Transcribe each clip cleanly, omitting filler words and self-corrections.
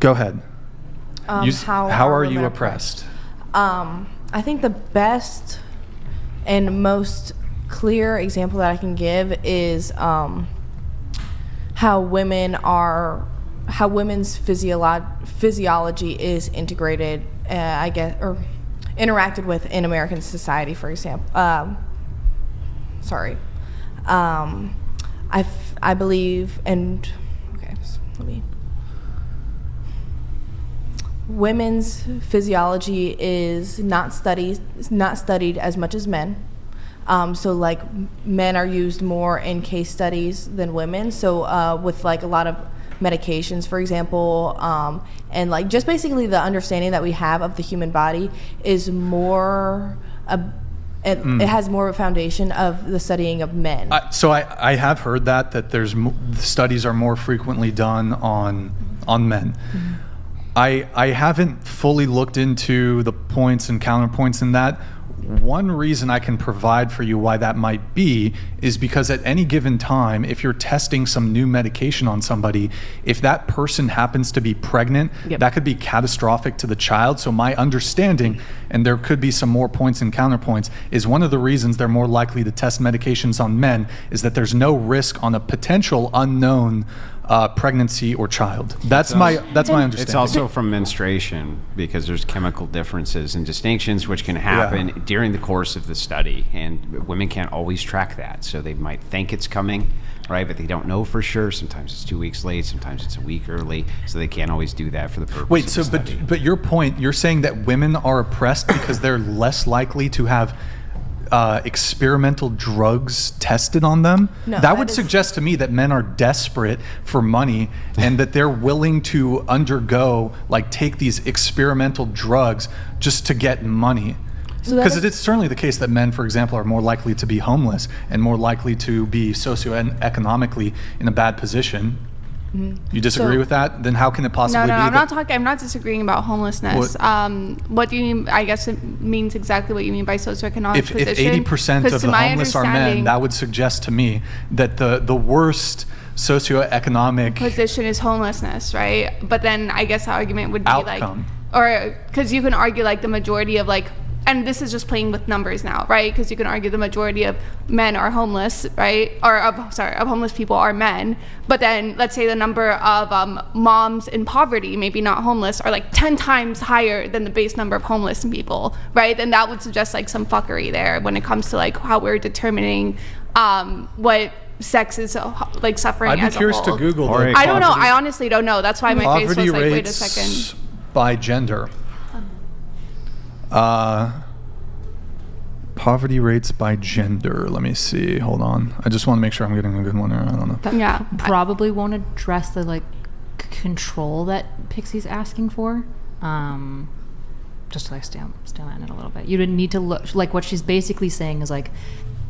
Go ahead. How are you women oppressed? I think the best and most clear example that I can give is how women's physiology is integrated, I guess, or interacted with in American society, for example. I believe, women's physiology is not studied as much as men. So like men are used more in case studies than women. So with like a lot of medications, for example, and like just basically the understanding that we have of the human body is more. It has more of a foundation of the studying of men. So I have heard that there's studies are more frequently done on men. Mm-hmm. I haven't fully looked into the points and counterpoints in that. One reason I can provide for you why that might be is because at any given time, if you're testing some new medication on somebody, if that person happens to be pregnant, that could be catastrophic to the child. So my understanding, and there could be some more points and counterpoints, is one of the reasons they're more likely to test medications on men is that there's no risk on a potential unknown pregnancy or child. That's my understanding. It's also from menstruation because there's chemical differences and distinctions which can happen during the course of the study, and women can't always track that. So they might think it's coming, right, but they don't know for sure. Sometimes it's 2 weeks late, sometimes it's a week early, so they can't always do that for the purpose Wait, of so the study. but your point, you're saying that women are oppressed because they're less likely to have experimental drugs tested on them? No, that would suggest to me that men are desperate for money and that they're willing to take these experimental drugs just to get money. Because it's certainly the case that men, for example, are more likely to be homeless and more likely to be socioeconomically in a bad position. Mm-hmm. You disagree with that? Then how can it possibly be? I'm not disagreeing about homelessness. What do you mean? I guess it means exactly what you mean by socioeconomic position. If 80% of the homeless are men, that would suggest to me that the worst socioeconomic position is homelessness, right? But then I guess the argument would be outcome. because you can argue like the majority of and this is just playing with numbers now, right? Because you can argue the majority of men are homeless, right? Of homeless people are men. But then let's say the number of moms in poverty, maybe not homeless, are like 10 times higher than the base number of homeless people, right? Then that would suggest like some fuckery there when it comes to like how we're determining what sex is like suffering as a whole. I'd be curious to Google that. I don't know. I honestly don't know. That's why my face was like, wait a second. By gender. Poverty rates by gender. Let me see. Hold on. I just want to make sure I'm getting a good one. I don't know. Yeah. Probably won't address the control that Pixie's asking for. Just to stay on it a little bit. You would need to look what she's basically saying is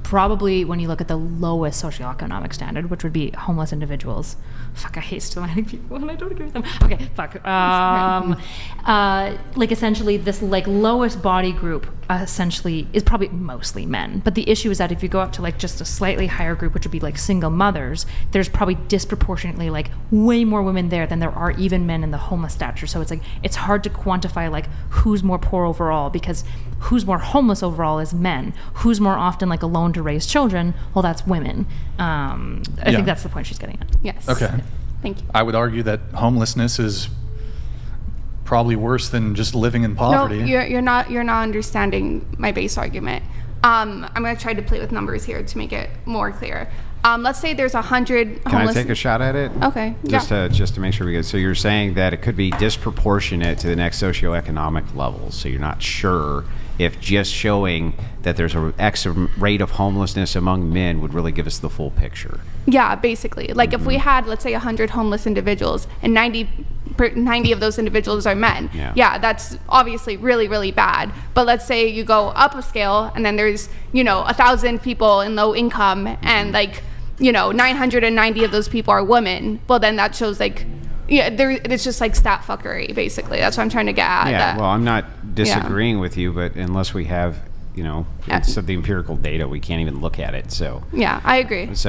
probably when you look at the lowest socioeconomic standard, which would be homeless individuals. Fuck, I hate still-minded people and I don't agree with them. Okay, fuck. Essentially this lowest body group essentially is probably mostly men. But the issue is that if you go up to just a slightly higher group, which would be single mothers, there's probably disproportionately way more women there than there are even men in the homeless stature. So it's hard to quantify who's more poor overall, because who's more homeless overall is men. Who's more often alone to raise children? Well, that's women. I think that's the point she's getting at. Yes. Okay. Thank you. I would argue that homelessness is probably worse than just living in poverty. No, you're not understanding my base argument. I'm going to try to play with numbers here to make it more clear. Let's say there's 100 homeless. Can I take a shot at it? Okay. Just to make sure we get. So you're saying that it could be disproportionate to the next socioeconomic level. So you're not sure if just showing that there's a X rate of homelessness among men would really give us the full picture. Yeah, basically. If we had, let's say, 100 homeless individuals and 90 of those individuals are men. Yeah, that's obviously really, really bad. But let's say you go up a scale and then there's, 1,000 people in low income and 990 of those people are women. Well, then that shows it's just stat fuckery, basically. That's what I'm trying to get at. Yeah, well, I'm not disagreeing with you, but unless we have, the empirical data, we can't even look at it. So yeah, I agree. So